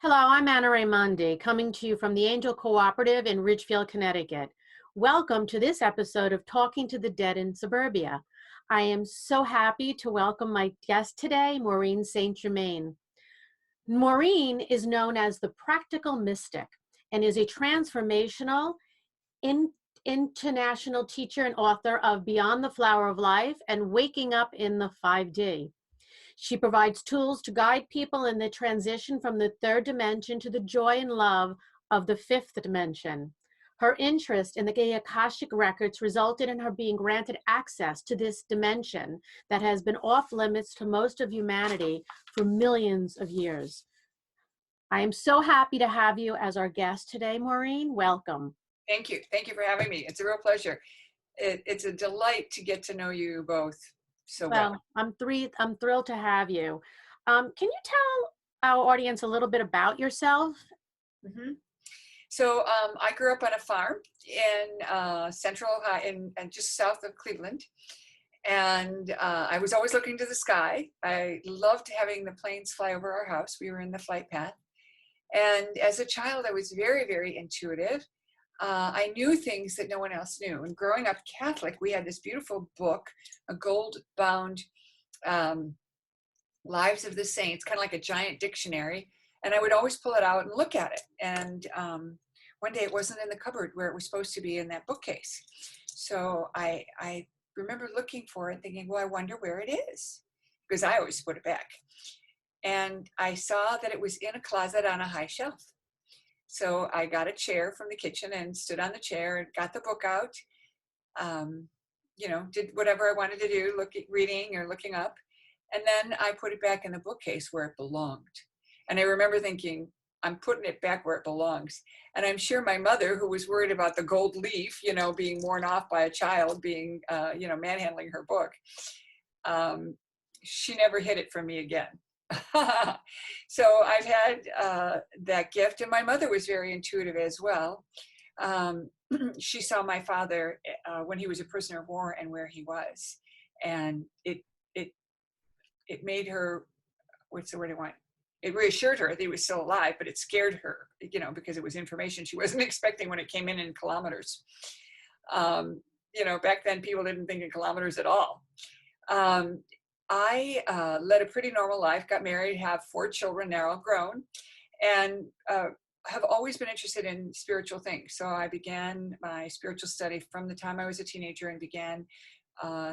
Hello, I'm Anna Raimondi, coming to you from the Angel Cooperative in Ridgefield, Connecticut. Welcome to this episode of Talking to the Dead in Suburbia. I am so happy to welcome my guest today, Maureen St. Germain. Maureen is known as the practical mystic and is a transformational, international teacher and author of Beyond the Flower of Life and Waking Up in the 5D. She provides tools to guide people in the transition from the third dimension to the joy and love of the fifth dimension. Her interest in the Akashic Records resulted in her being granted access to this dimension that has been off limits to most of humanity for millions of years. I am so happy to have you as our guest today, Maureen. Welcome. Thank you. Thank you for having me. It's a real pleasure. It's a delight to get to know you both so well. I'm thrilled to have you. Can you tell our audience a little bit about yourself? Mm-hmm. So I grew up on a farm in central Ohio, and just south of Cleveland. And I was always looking to the sky. I loved having the planes fly over our house. We were in the flight path. And as a child, I was very, very intuitive. I knew things that no one else knew. And growing up Catholic, we had this beautiful book, a gold-bound Lives of the Saints, kind of like a giant dictionary. And I would always pull it out and look at it. And one day it wasn't in the cupboard where it was supposed to be in that bookcase. So I remember looking for it, thinking, well, I wonder where it is, because I always put it back. And I saw that it was in a closet on a high shelf. So I got a chair from the kitchen and stood on the chair and got the book out, did whatever I wanted to do, reading or looking up. And then I put it back in the bookcase where it belonged. And I remember thinking, I'm putting it back where it belongs. And I'm sure my mother, who was worried about the gold leaf, being worn off by a child, being, manhandling her book, she never hid it from me again. So I've had that gift, and my mother was very intuitive as well. She saw my father when he was a prisoner of war and where he was, and it made her, what's the word I want? It reassured her that he was still alive, but it scared her, because it was information she wasn't expecting when it came in kilometers. Back then people didn't think in kilometers at all. I led a pretty normal life, got married, have 4 children, now all grown, and have always been interested in spiritual things. So I began my spiritual study from the time I was a teenager and began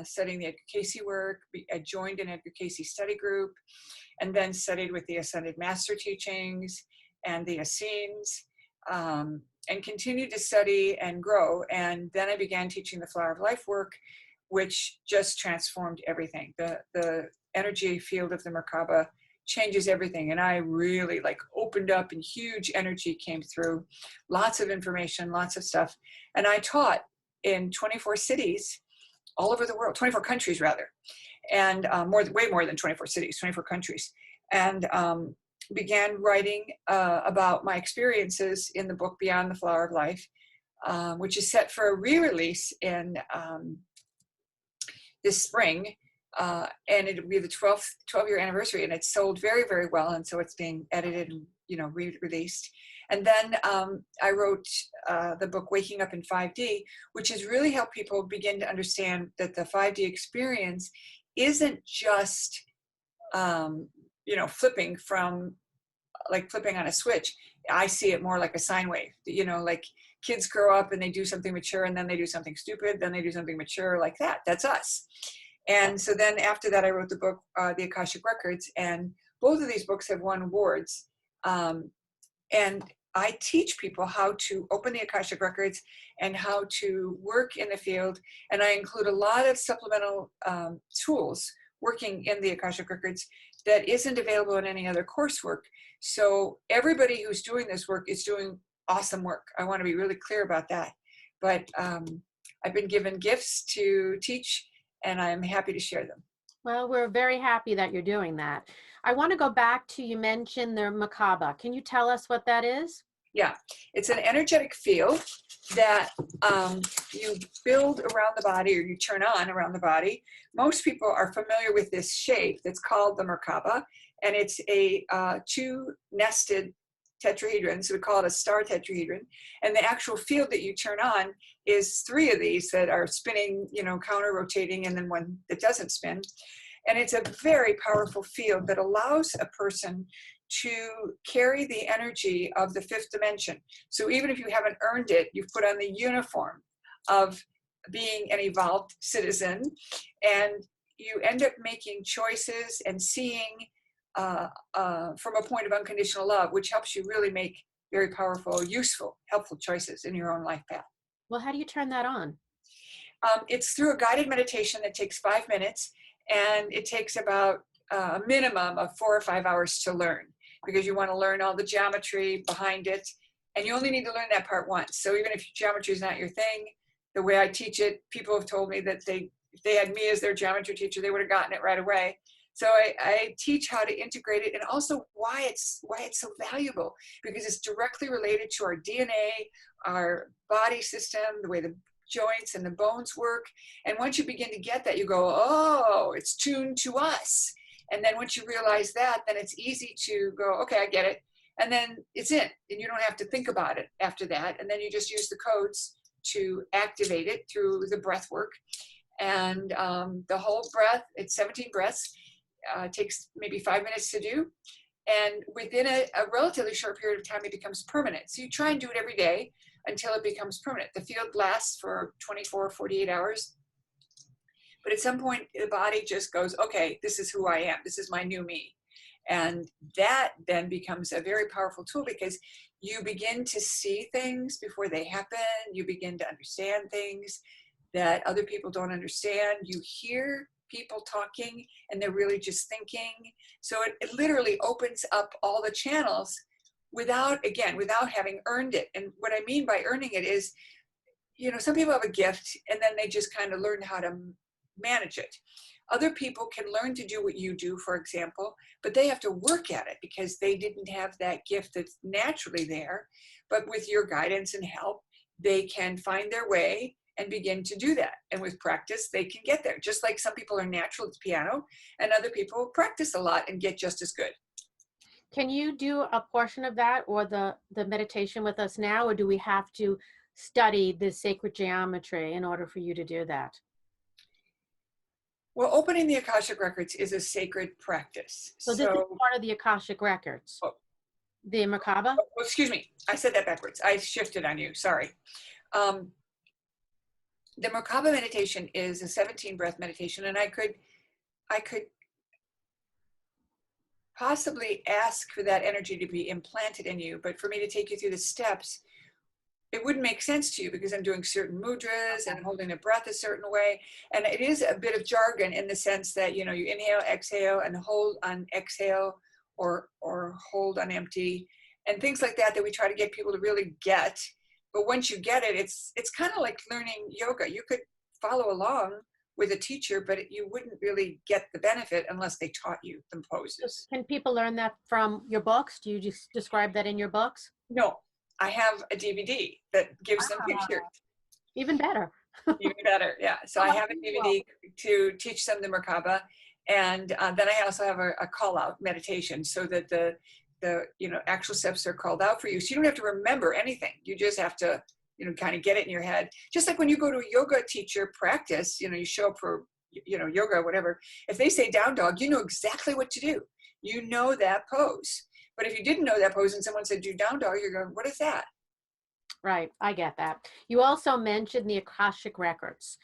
studying the Edgar Cayce work. I joined an Edgar Cayce study group, and then studied with the Ascended Master teachings and the Essenes, and continued to study and grow. And then I began teaching the Flower of Life work, which just transformed everything. The energy field of the Makaba changes everything. And I really opened up, and huge energy came through, lots of information, lots of stuff. And I taught in 24 cities all over the world, 24 countries rather. And way more than 24 cities, 24 countries. And began writing about my experiences in the book Beyond the Flower of Life, which is set for a re-release in this spring, and it'll be the 12-year anniversary, and it's sold very, very well, and so it's being edited and re-released. And then I wrote the book Waking Up in 5D, which has really helped people begin to understand that the 5D experience isn't just flipping on a switch. I see it more like a sine wave. Like kids grow up and they do something mature, and then they do something stupid, then they do something mature, like that. That's us. And so then after that, I wrote the book, The Akashic Records, and both of these books have won awards. And I teach people how to open the Akashic Records and how to work in the field. And I include a lot of supplemental tools working in the Akashic Records that isn't available in any other coursework. So everybody who's doing this work is doing awesome work. I want to be really clear about that. But I've been given gifts to teach, and I'm happy to share them. Well, we're very happy that you're doing that. I want to go back to, you mentioned the Makaba. Can you tell us what that is? Yeah, it's an energetic field that you build around the body, or you turn on around the body. Most people are familiar with this shape that's called the Makaba, and it's a 2 nested tetrahedrons. We call it a star tetrahedron. And the actual field that you turn on is 3 of these that are spinning, counter rotating, and then one that doesn't spin. And it's a very powerful field that allows a person to carry the energy of the 5th dimension. So even if you haven't earned it, you've put on the uniform of being an evolved citizen, and you end up making choices and seeing from a point of unconditional love, which helps you really make very powerful, useful, helpful choices in your own life path. Well, how do you turn that on? It's through a guided meditation that takes 5 minutes, and it takes about a minimum of 4 or 5 hours to learn, because you want to learn all the geometry behind it, and you only need to learn that part once. So even if geometry is not your thing, the way I teach it, people have told me that if they had me as their geometry teacher, they would have gotten it right away. So I teach how to integrate it, and also why it's so valuable, because it's directly related to our DNA, our body system, the way the joints and the bones work. And once you begin to get that, you go, oh, it's tuned to us. And then once you realize that, then it's easy to go, okay, I get it. And then it's in, and you don't have to think about it after that. And then you just use the codes to activate it through the breath work. And the whole breath, it's 17 breaths, takes maybe 5 minutes to do. And within a relatively short period of time, it becomes permanent. So you try and do it every day until it becomes permanent. The field lasts for 24, 48 hours. But at some point, the body just goes, okay, this is who I am. This is my new me. And that then becomes a very powerful tool, because you begin to see things before they happen. You begin to understand things that other people don't understand. You hear people talking and they're really just thinking. So it literally opens up all the channels without having earned it. And what I mean by earning it is, some people have a gift and then they just kind of learn how to manage it. Other people can learn to do what you do, for example, but they have to work at it because they didn't have that gift that's naturally there. But with your guidance and help, they can find their way and begin to do that. And with practice, they can get there. Just like some people are natural at the piano, and other people practice a lot and get just as good. Can you do a portion of that or the meditation with us now, or do we have to study the sacred geometry in order for you to do that? Well, opening the Akashic Records is a sacred practice. So this is part of the Akashic Records. Oh. The Makaba? Oh, excuse me. I said that backwards. I shifted on you. Sorry. The Makaba meditation is a 17 breath meditation, and I could possibly ask for that energy to be implanted in you, but for me to take you through the steps, it wouldn't make sense to you, because I'm doing certain mudras and holding the breath a certain way. And it is a bit of jargon in the sense that, you inhale, exhale, and hold on exhale, or hold on empty, and things like that we try to get people to really get. But once you get it, it's kind of like learning yoga. You could follow along with a teacher, but you wouldn't really get the benefit unless they taught you the poses. Can people learn that from your books? Do you just describe that in your books? No, I have a DVD that gives them pictures. Even better. Even better, yeah. So I have a DVD to teach them the Makaba, and then I also have a call out meditation, so that the actual steps are called out for you. So you don't have to remember anything. You just have to kind of get it in your head. Just like when you go to a yoga teacher practice, you show up for yoga or whatever. If they say down dog, you know exactly what to do. You know that pose. But if you didn't know that pose and someone said do down dog, you're going, what is that? Right, I get that. You also mentioned the Akashic Records.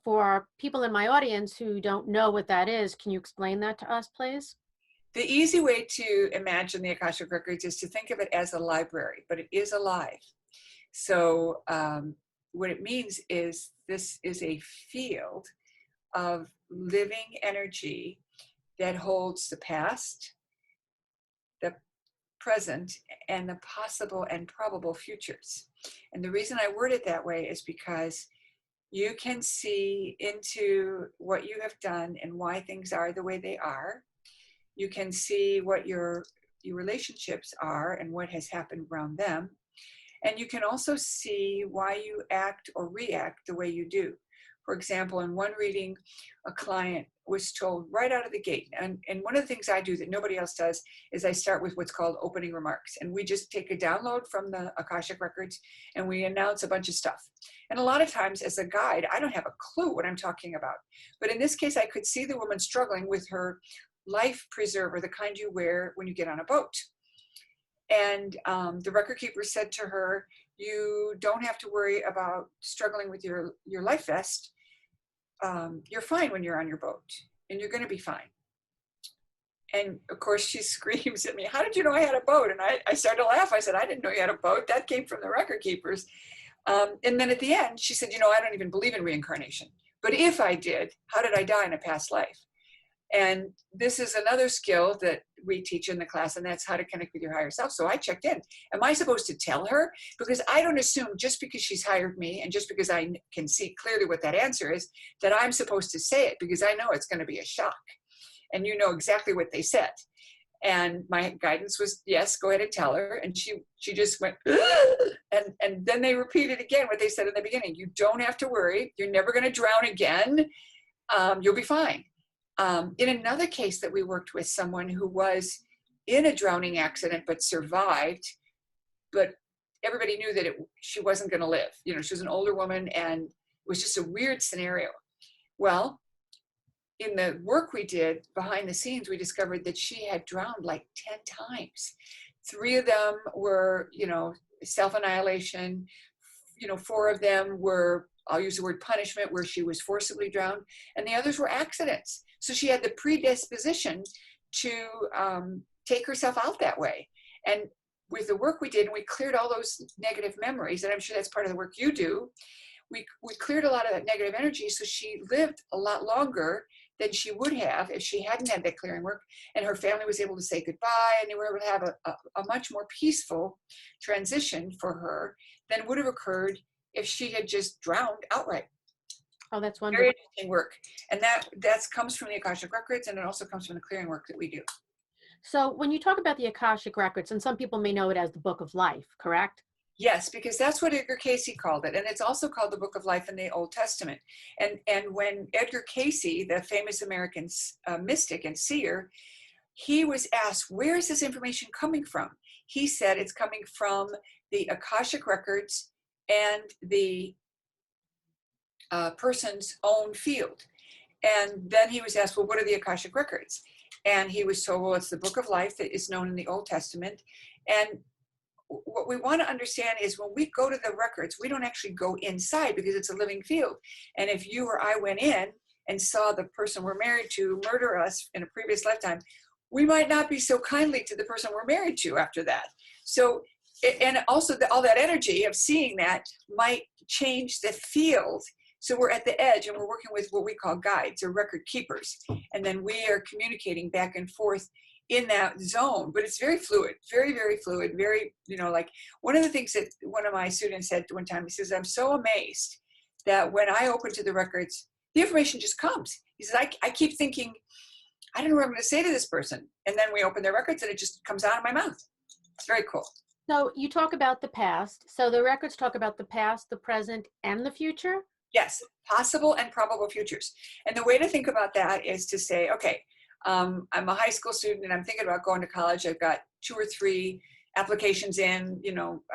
For people in my audience who don't know what that is, can you explain that to us, please? The easy way to imagine the Akashic Records is to think of it as a library, but it is alive. So what it means is this is a field of living energy that holds the past, the present, and the possible and probable futures. And the reason I word it that way is because you can see into what you have done and why things are the way they are. You can see what your relationships are and what has happened around them. And you can also see why you act or react the way you do. For example, in one reading, a client was told right out of the gate, and one of the things I do that nobody else does is I start with what's called opening remarks. And we just take a download from the Akashic Records and we announce a bunch of stuff. And a lot of times as a guide, I don't have a clue what I'm talking about. But in this case, I could see the woman struggling with her life preserver, the kind you wear when you get on a boat. And the record keeper said to her, you don't have to worry about struggling with your life vest. You're fine when you're on your boat, and you're going to be fine. And of course, she screams at me, how did you know I had a boat? And I started to laugh. I said, I didn't know you had a boat. That came from the record keepers. And then at the end, she said, I don't even believe in reincarnation. But if I did, how did I die in a past life? And this is another skill that we teach in the class, and that's how to connect with your higher self. So I checked in. Am I supposed to tell her? Because I don't assume just because she's hired me and just because I can see clearly what that answer is, that I'm supposed to say it, because I know it's going to be a shock. And you know exactly what they said. And my guidance was, yes, go ahead and tell her. And she just went, and then they repeated again what they said in the beginning. You don't have to worry. You're never going to drown again. You'll be fine. In another case that we worked with, someone who was in a drowning accident but survived, but everybody knew that she wasn't going to live. She was an older woman, and it was just a weird scenario. Well, in the work we did behind the scenes, we discovered that she had drowned like 10 times. 3 of them were, self-annihilation. 4 of them were, I'll use the word punishment, where she was forcibly drowned, and the others were accidents. So she had the predisposition to take herself out that way. And with the work we did, and we cleared all those negative memories, and I'm sure that's part of the work you do, we cleared a lot of that negative energy, so she lived a lot longer than she would have if she hadn't had that clearing work, and her family was able to say goodbye, and they were able to have a much more peaceful transition for her than would have occurred if she had just drowned outright. Oh, that's wonderful. Very interesting work. And that comes from the Akashic Records, and it also comes from the clearing work that we do. So when you talk about the Akashic Records, and some people may know it as the Book of Life, correct? Yes, because that's what Edgar Cayce called it. And it's also called the Book of Life in the Old Testament. And when Edgar Cayce, the famous American mystic and seer, he was asked, where is this information coming from? He said it's coming from the Akashic Records and the person's own field. And then he was asked, well, what are the Akashic Records? And he was told, well, it's the Book of Life that is known in the Old Testament. And what we want to understand is when we go to the records, we don't actually go inside because it's a living field. And if you or I went in and saw the person we're married to murder us in a previous lifetime, we might not be so kindly to the person we're married to after that. So, and also all that energy of seeing that might change the field. So we're at the edge, and we're working with what we call guides or record keepers. And then we are communicating back and forth in that zone, but it's very fluid, very, very fluid, very, like one of the things that one of my students said one time, he says, I'm so amazed that when I open to the records, the information just comes. He says, I keep thinking, I don't know what I'm going to say to this person. And then we open their records and it just comes out of my mouth. It's very cool. So you talk about the past. So the records talk about the past, the present, and the future? Yes, possible and probable futures. And the way to think about that is to say, okay, I'm a high school student and I'm thinking about going to college. I've got 2 or 3 applications in,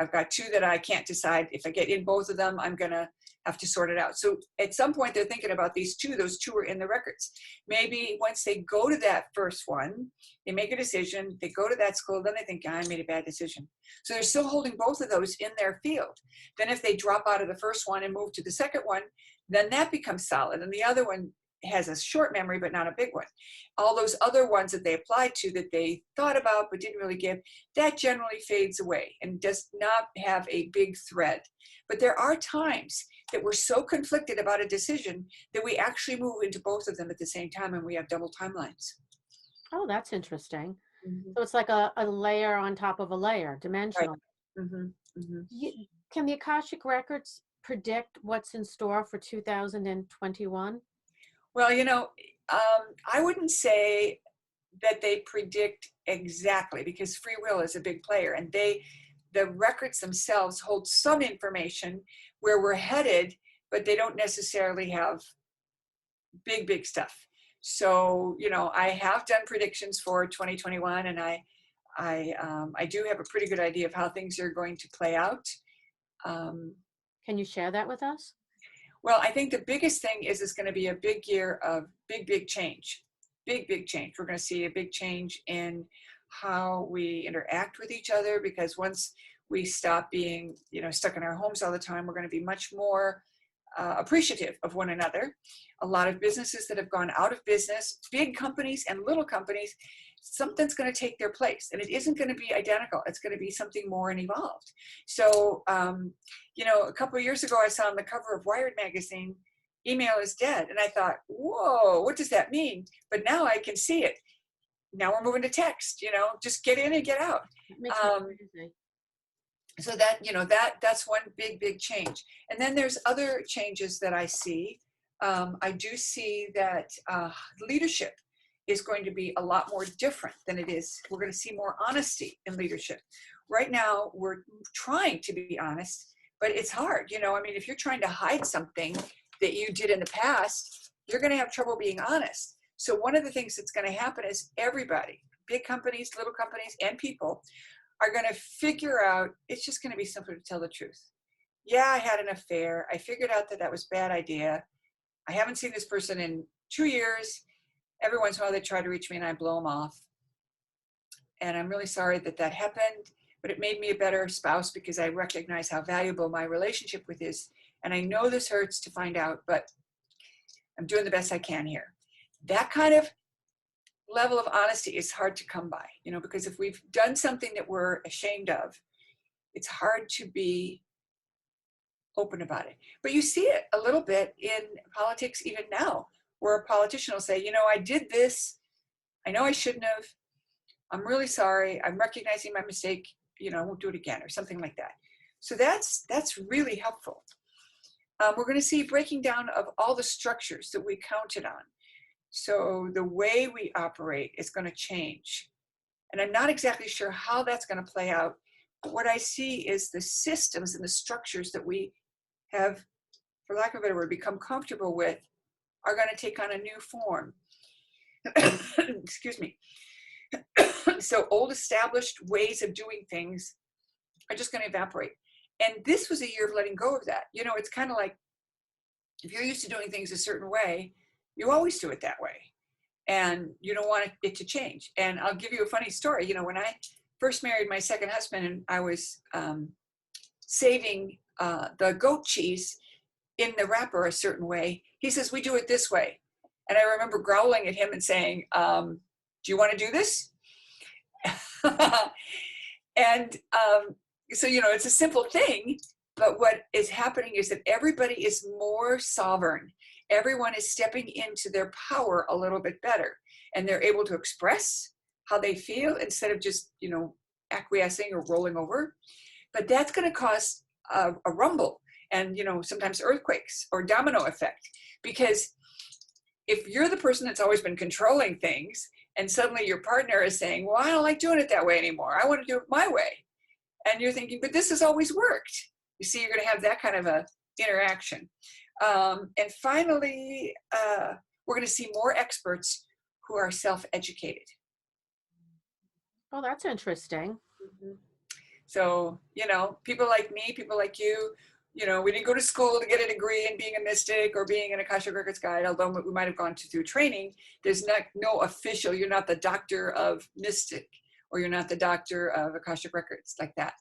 I've got 2 that I can't decide. If I get in both of them, I'm going to have to sort it out. So at some point they're thinking about these 2, those 2 are in the records. Maybe once they go to that first one, they make a decision, they go to that school, then they think, I made a bad decision. So they're still holding both of those in their field. Then if they drop out of the first one and move to the second one, then that becomes solid. And the other one has a short memory, but not a big one. All those other ones that they applied to that they thought about but didn't really give, that generally fades away and does not have a big thread. But there are times that we're so conflicted about a decision that we actually move into both of them at the same time, and we have double timelines. Oh, that's interesting. Mm-hmm. So it's like a layer on top of a layer, dimensional. Right. Mm-hmm. Mm-hmm. Can the Akashic Records predict what's in store for 2021? Well, I wouldn't say that they predict exactly, because free will is a big player, and the records themselves hold some information where we're headed, but they don't necessarily have big stuff. So, you know, I have done predictions for 2021, and I do have a pretty good idea of how things are going to play out. Can you share that with us? Well, I think the biggest thing is it's going to be a big year of big change. Big change. We're going to see a big change in how we interact with each other, because once we stop being, you know, stuck in our homes all the time, we're going to be much more appreciative of one another. A lot of businesses that have gone out of business, big companies and little companies, something's going to take their place, and it isn't going to be identical. It's going to be something more and evolved. So, you know, a couple of years ago, I saw on the cover of Wired magazine, email is dead. And I thought, whoa, what does that mean? But now I can see it. Now we're moving to text, you know, just get in and get out. So that, you know, that's one big change. And then there's other changes that I see. I do see that leadership is going to be a lot more different than it is. We're going to see more honesty in leadership. Right now, we're trying to be honest, but it's hard. You know, I mean, if you're trying to hide something that you did in the past, you're going to have trouble being honest. So one of the things that's going to happen is everybody, big companies, little companies, and people are going to figure out it's just going to be simpler to tell the truth. Yeah, I had an affair. I figured out that that was a bad idea. I haven't seen this person in 2 years. Every once in a while they try to reach me and I blow them off. And I'm really sorry that that happened, but it made me a better spouse because I recognize how valuable my relationship with is. And I know this hurts to find out, but I'm doing the best I can here. That kind of level of honesty is hard to come by, you know, because if we've done something that we're ashamed of, it's hard to be open about it. But you see it a little bit in politics even now, where a politician will say, you know, I did this. I know I shouldn't have. I'm really sorry. I'm recognizing my mistake. You know, I won't do it again, or something like that. So that's really helpful. We're going to see breaking down of all the structures that we counted on. So the way we operate is going to change. And I'm not exactly sure how that's going to play out. But what I see is the systems and the structures that we have, for lack of a better word, become comfortable with are going to take on a new form. Excuse me. So old established ways of doing things are just going to evaporate. And this was a year of letting go of that. You know, it's kind of like if you're used to doing things a certain way, you always do it that way. And you don't want it to change. And I'll give you a funny story. You know, when I first married my second husband and I was saving the goat cheese in the wrapper a certain way, he says, we do it this way. And I remember growling at him and saying, do you want to do this? And so, you know, it's a simple thing, but what is happening is that everybody is more sovereign. Everyone is stepping into their power a little bit better, and they're able to express how they feel instead of just, you know, acquiescing or rolling over. But that's going to cause a rumble and, you know, sometimes earthquakes or domino effect, because if you're the person that's always been controlling things and suddenly your partner is saying, well, I don't like doing it that way anymore. I want to do it my way. And you're thinking, but this has always worked. You see, you're going to have that kind of a interaction. And finally, we're going to see more experts who are self-educated. Oh, that's interesting. Mm-hmm. So, you know, people like me, people like you know, we didn't go to school to get a degree in being a mystic or being an Akashic Records guide, although we might have gone through training. There's no official, you're not the doctor of mystic, or you're not the doctor of Akashic Records, like that.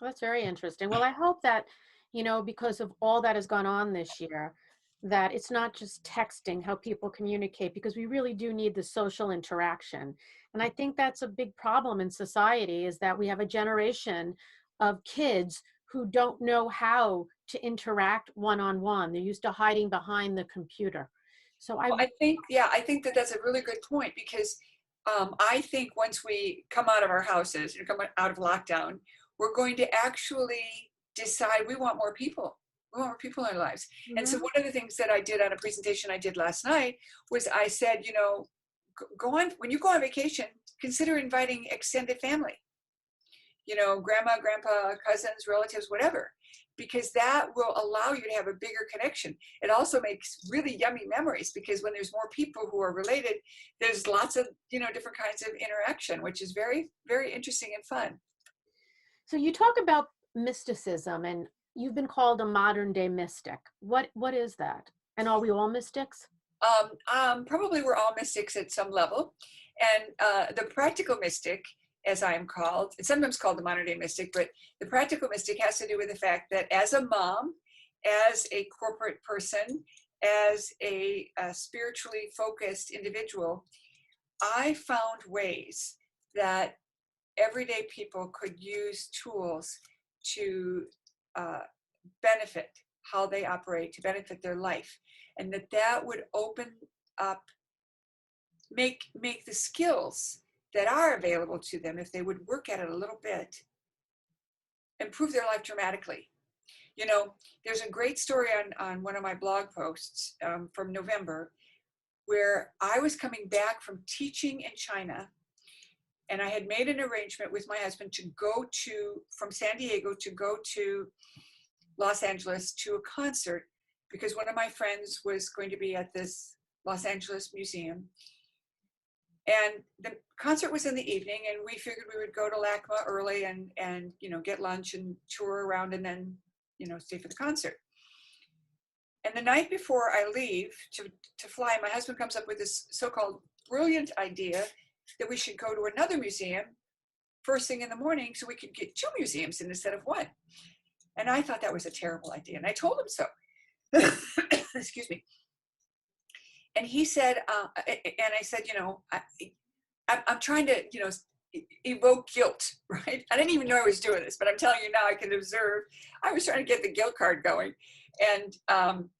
Well, that's very interesting. Well, I hope that, you know, because of all that has gone on this year, that it's not just texting how people communicate, because we really do need the social interaction. And I think that's a big problem in society, is that we have a generation of kids who don't know how to interact one-on-one. They're used to hiding behind the computer. So I think that that's a really good point, because I think once we come out of our houses and come out of lockdown, we're going to actually decide we want more people. We want more people in our lives. Mm-hmm. And so one of the things that I did on a presentation I did last night was I said, you know, go on, when you go on vacation, consider inviting extended family. You know, grandma, grandpa, cousins, relatives, whatever. because that will allow you to have a bigger connection. It also makes really yummy memories, because when there's more people who are related, there's lots of, different kinds of interaction, which is very, very interesting and fun. So you talk about mysticism, and you've been called a modern day mystic. What is that? And are we all mystics? Probably we're all mystics at some level. And the practical mystic, as I am called, it's sometimes called the modern day mystic, but the practical mystic has to do with the fact that as a mom, as a corporate person, as a spiritually focused individual, I found ways that everyday people could use tools to benefit how they operate, to benefit their life, and that would open up, make the skills that are available to them, if they would work at it a little bit, improve their life dramatically. There's a great story on one of my blog posts from November, where I was coming back from teaching in China, and I had made an arrangement with my husband to go from San Diego to go to Los Angeles to a concert, because one of my friends was going to be at this Los Angeles museum. And the concert was in the evening, and we figured we would go to LACMA early and get lunch and tour around, and then stay for the concert. And the night before I leave to fly, my husband comes up with this so-called brilliant idea that we should go to another museum first thing in the morning, so we could get 2 museums in instead of 1. And I thought that was a terrible idea, and I told him so. Excuse me. And he said, and I said, I'm trying to, evoke guilt, right? I didn't even know I was doing this, but I'm telling you now, I can observe. I was trying to get the guilt card going. And, I'm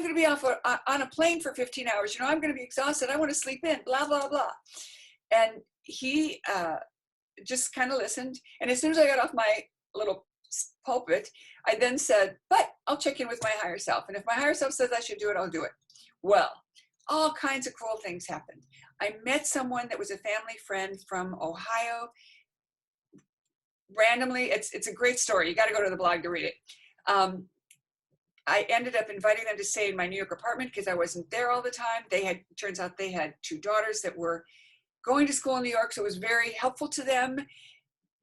going to be off on a plane for 15 hours. I'm going to be exhausted. I want to sleep in, blah, blah, blah. And he just kind of listened. And as soon as I got off my little pulpit, I then said, but I'll check in with my higher self. And if my higher self says I should do it, I'll do it. Well, all kinds of cool things happened. I met someone that was a family friend from Ohio. Randomly, it's a great story. You got to go to the blog to read it. I ended up inviting them to stay in my New York apartment because I wasn't there all the time. Turns out they had 2 daughters that were going to school in New York, so it was very helpful to them.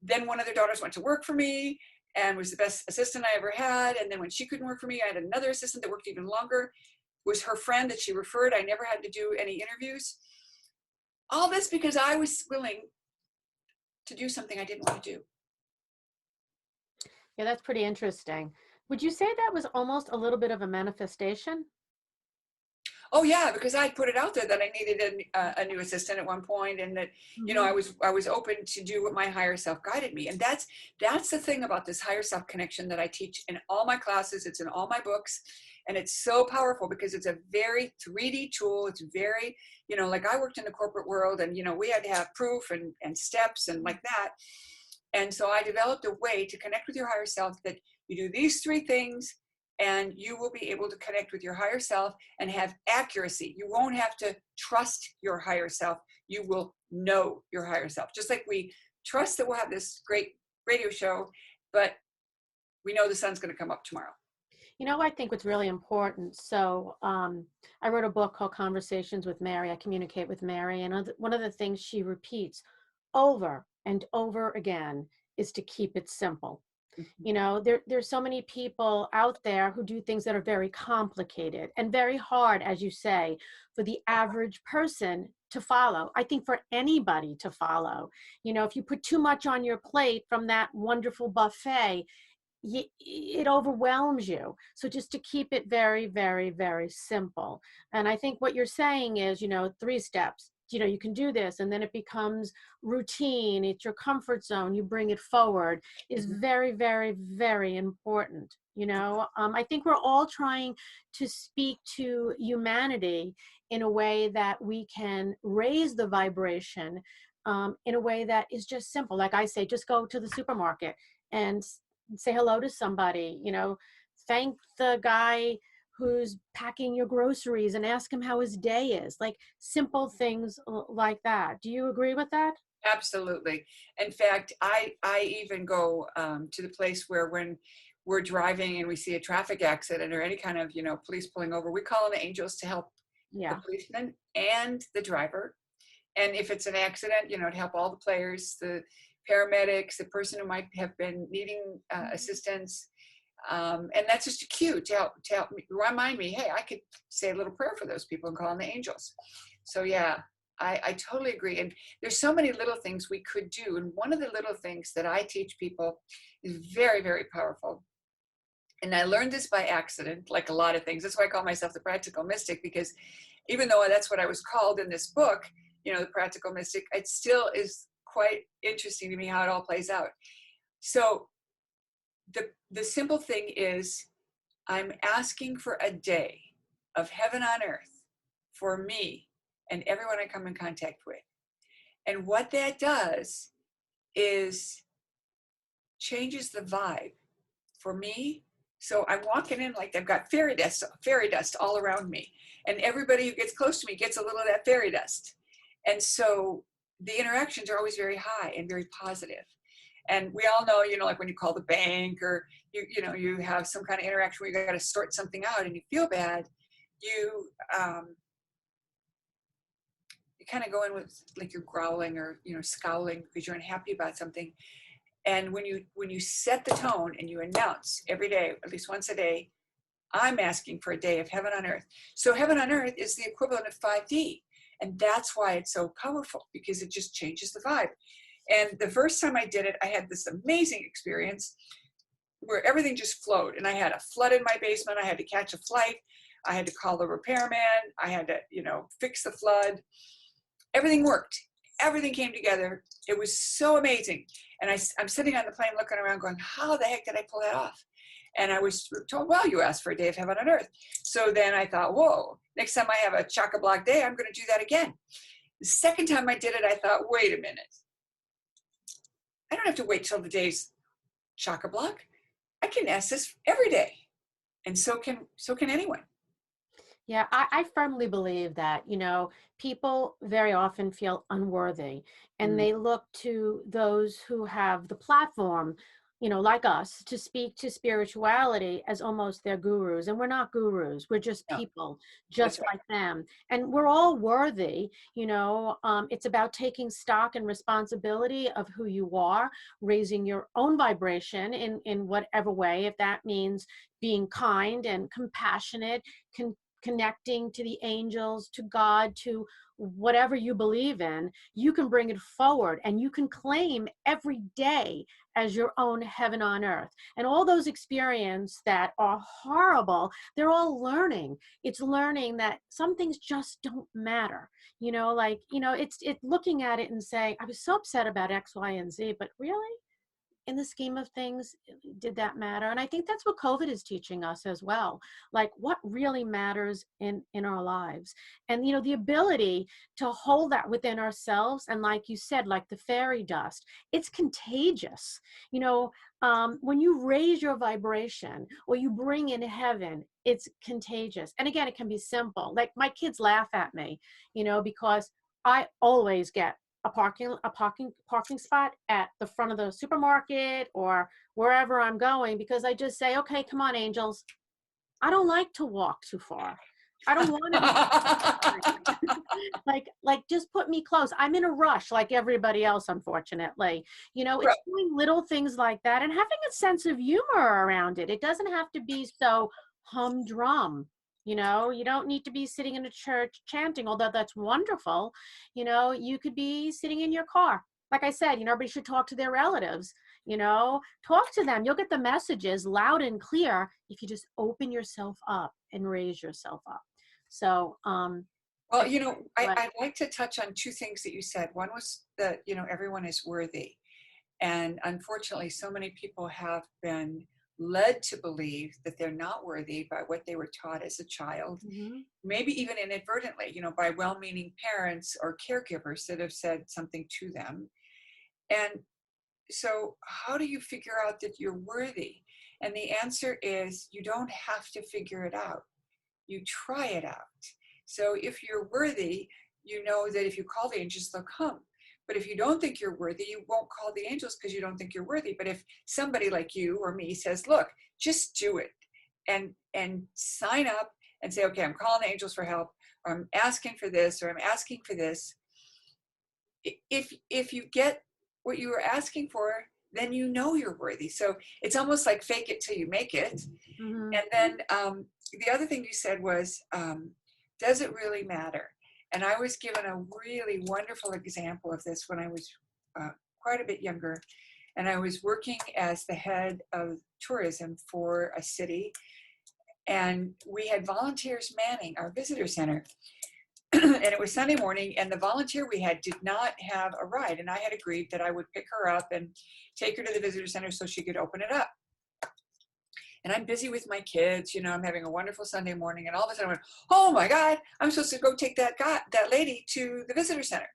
Then one of their daughters went to work for me and was the best assistant I ever had. And then when she couldn't work for me, I had another assistant that worked even longer. Was her friend that she referred. I never had to do any interviews. All this because I was willing to do something I didn't want to do. Yeah, that's pretty interesting. Would you say that was almost a little bit of a manifestation? Oh yeah, because I put it out there that I needed a new assistant at one point, and that I was open to do what my higher self guided me. And that's the thing about this higher self connection that I teach in all my classes. It's in all my books, and it's so powerful because it's a very 3D tool. It's very, like I worked in the corporate world, and we had to have proof and steps and like that. And so I developed a way to connect with your higher self that you do these 3 things, and you will be able to connect with your higher self and have accuracy. You won't have to trust your higher self. You will know your higher self. Just like we trust that we'll have this great radio show, but we know the sun's going to come up tomorrow. I think what's really important. So I wrote a book called Conversations with Mary. I communicate with Mary. And one of the things she repeats over and over again is to keep it simple. There's so many people out there who do things that are very complicated and very hard, as you say, for the average person to follow. I think for anybody to follow, if you put too much on your plate from that wonderful buffet, it overwhelms you. So just to keep it very, very, very simple. And I think what you're saying is, 3 steps. You can do this, and then it becomes routine. It's your comfort zone. You bring it forward is very, very, very important. I think we're all trying to speak to humanity in a way that we can raise the vibration in a way that is just simple. Like I say, just go to the supermarket and say hello to somebody, thank the guy who's packing your groceries and ask him how his day is. Like simple things like that. Do you agree with that? Absolutely. In fact, I even go to the place where when we're driving and we see a traffic accident or any kind of, police pulling over, we call on the angels to help the Yeah. policeman and the driver. And if it's an accident, to help all the players, the paramedics, the person who might have been needing assistance. And that's just a cue to help me, remind me, hey, I could say a little prayer for those people and call on the angels. So yeah, I totally agree. And there's so many little things we could do. And one of the little things that I teach people is very, very powerful. And I learned this by accident, like a lot of things. That's why I call myself the practical mystic, because even though that's what I was called in this book, the practical mystic, it still is quite interesting to me how it all plays out. So the simple thing is, I'm asking for a day of heaven on earth for me and everyone I come in contact with. And what that does is changes the vibe for me. So I'm walking in like I've got fairy dust all around me. And everybody who gets close to me gets a little of that fairy dust. And so the interactions are always very high and very positive. And we all know, like when you call the bank or you have some kind of interaction where you got to sort something out and you feel bad, you kind of go in with like you're growling or scowling because you're unhappy about something. And when you set the tone and you announce every day, at least once a day, I'm asking for a day of heaven on earth. So heaven on earth is the equivalent of 5D. And that's why it's so powerful, because it just changes the vibe. And the first time I did it, I had this amazing experience where everything just flowed. And I had a flood in my basement. I had to catch a flight. I had to call the repairman. I had to, fix the flood. Everything worked. Everything came together. It was so amazing. And I'm sitting on the plane looking around going, how the heck did I pull that off? And I was told, well, you asked for a day of heaven on earth. So then I thought, whoa, next time I have a chock-a-block day, I'm going to do that again. The second time I did it, I thought, wait a minute. I don't have to wait till the day's chock-a-block. I can ask this every day. And so can anyone. Yeah, I firmly believe that, people very often feel unworthy and they look to those who have the platform, like us, to speak to spirituality as almost their gurus. And we're not gurus. We're just No, people, just right. like them. And we're all worthy, it's about taking stock and responsibility of who you are, raising your own vibration in whatever way, if that means being kind and compassionate, connecting to the angels, to God, to whatever you believe in, you can bring it forward and you can claim every day as your own heaven on earth. And all those experiences that are horrible, they're all learning. It's learning that some things just don't matter. It's looking at it and saying, I was so upset about X, Y, and Z, but really? In the scheme of things, did that matter? And I think that's what COVID is teaching us as well, like what really matters in our lives. And the ability to hold that within ourselves, and like you said, like the fairy dust, it's contagious. When you raise your vibration or you bring in heaven, it's contagious. And again, it can be simple. Like my kids laugh at me, because I always get a parking spot at the front of the supermarket or wherever I'm going, because I just say, okay, come on, angels. I don't like to walk too far. I don't want to be like just put me close. I'm in a rush like everybody else, unfortunately. It's doing little things like that and having a sense of humor around it. It doesn't have to be so humdrum. You don't need to be sitting in a church chanting, although that's wonderful. You could be sitting in your car. Like I said, everybody should talk to their relatives, talk to them. You'll get the messages loud and clear if you just open yourself up and raise yourself up. So, well, I'd like to touch on two things that you said. One was that, everyone is worthy. And unfortunately, so many people have been led to believe that they're not worthy by what they were taught as a child, maybe even inadvertently, by well-meaning parents or caregivers that have said something to them. And so how do you figure out that you're worthy? And the answer is you don't have to figure it out. You try it out. So if you're worthy, you know that if you call the angels, they'll come. But if you don't think you're worthy, you won't call the angels because you don't think you're worthy. But if somebody like you or me says, look, just do it, and sign up and say, okay, I'm calling the angels for help, or I'm asking for this, or I'm asking for this. If you get what you were asking for, then you know you're worthy. So it's almost like fake it till you make it. Mm-hmm. And then the other thing you said was, does it really matter? And I was given a really wonderful example of this when I was quite a bit younger. And I was working as the head of tourism for a city. And we had volunteers manning our visitor center. And it was Sunday morning, and the volunteer we had did not have a ride. And I had agreed that I would pick her up and take her to the visitor center so she could open it up. And I'm busy with my kids, you know, I'm having a wonderful Sunday morning, and all of a sudden I went, oh my God, I'm supposed to go take that lady to the visitor center.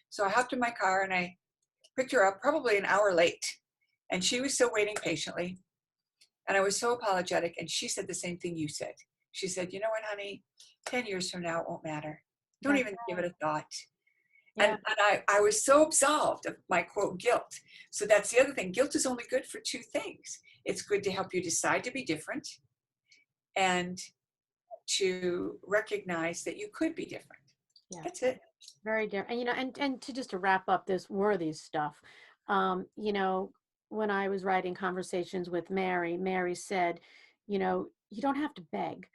So I hopped in my car and I picked her up probably an hour late. And she was still waiting patiently. And I was so apologetic. And she said the same thing you said. She said, you know what, honey, 10 years from now, it won't matter. Don't even give it a thought. Yeah. And I was so absolved of my quote guilt. So that's the other thing. Guilt is only good for two things. It's good to help you decide to be different and to recognize that you could be different. Yeah. That's it. Very different. And, you know, and to wrap up this worthy stuff, you know, when I was writing Conversations with Mary said, you know, you don't have to beg.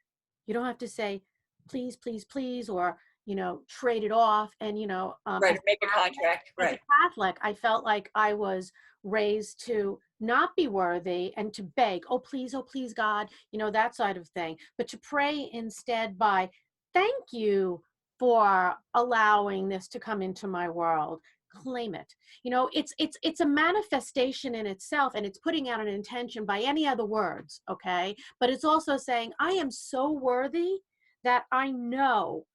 You don't have to say, please, please, please, or, you know, trade it off. And, you know, right, make a contract. Right. As a Catholic, I felt like I was raised to not be worthy and to beg, oh, please, God, you know, that side of thing, but to pray instead by, thank you for allowing this to come into my world. Claim it. You know, it's a manifestation in itself, and it's putting out an intention by any other words, okay? But it's also saying, I am so worthy that I know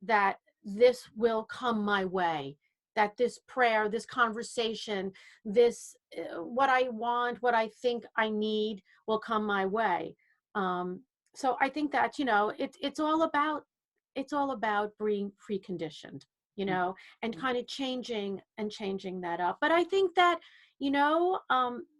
that this will come my way, that this prayer, this conversation, this what I want, what I think I need will come my way. So I think that, you know, it's all about being preconditioned, you know, and kind of changing that up. But I think that, you know,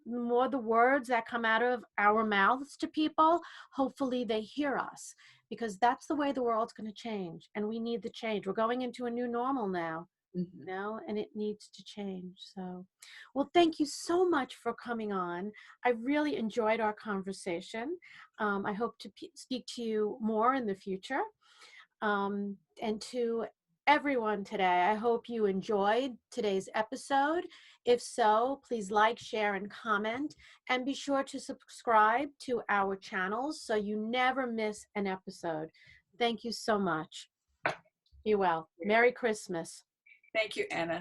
more the words that come out of our mouths to people, hopefully they hear us, because that's the way the world's going to change, and we need the change. We're going into a new normal now. You know, and it needs to change. So, well, thank you so much for coming on. I really enjoyed our conversation. I hope to speak to you more in the future. And to everyone today, I hope you enjoyed today's episode. If so, please like, share, and comment, and be sure to subscribe to our channels so you never miss an episode. Thank you so much. Be well. Merry Christmas. Thank you, Anna.